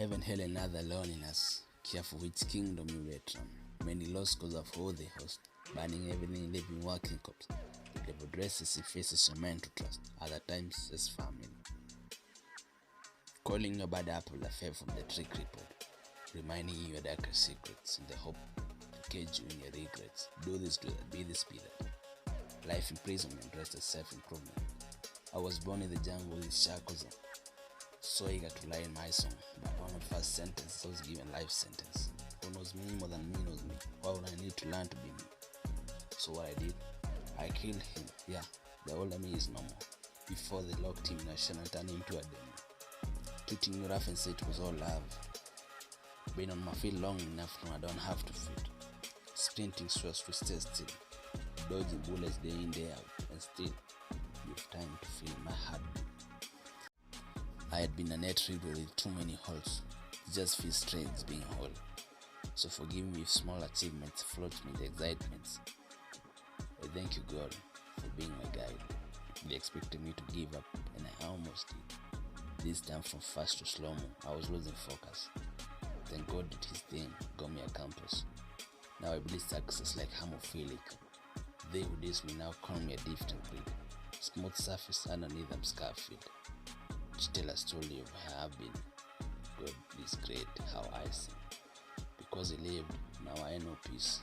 Heaven held another loneliness, careful which kingdom you return. Many lost cause of all they host, burning everything, living working cops. The devil dresses, he faces your man to trust, other times as family. Calling your bad apple that fell from the tree crippled, reminding you your darker secrets in the hope to cage you in your regrets. Do this, be this, be that. Life imprisonment dressed as self-improvement. I was born in the jungle with shackles, so eager to lie in my song, but on the first sentence I was given life sentence. Who knows me more than me knows me? Why would I need to learn to be me? So what I did, I killed him. Yeah, the older me is no more. Before they locked him in a shell and turned him to a demon. Treating me rough and say it was all love. Been on my feet long enough now I don't have to fit. Sprinting so as to stay still. Dodging bullets day in day out, and still you've time to feel my heartbeat. I had been a net reader with too many holes. It just feels strange being whole. So forgive me if small achievements float me the excitements. I thank you God for being my guide. They expected me to give up and I almost did. This time from fast to slow-mo, I was losing focus. Then God did his thing, got me a campus. Now I believe success like hemophilic. They who diss me now call me a different breed. Smooth surface underneath I'm scar-filled. To tell a story of how I've been. God is great, how I sing. Because he lived, now I know peace.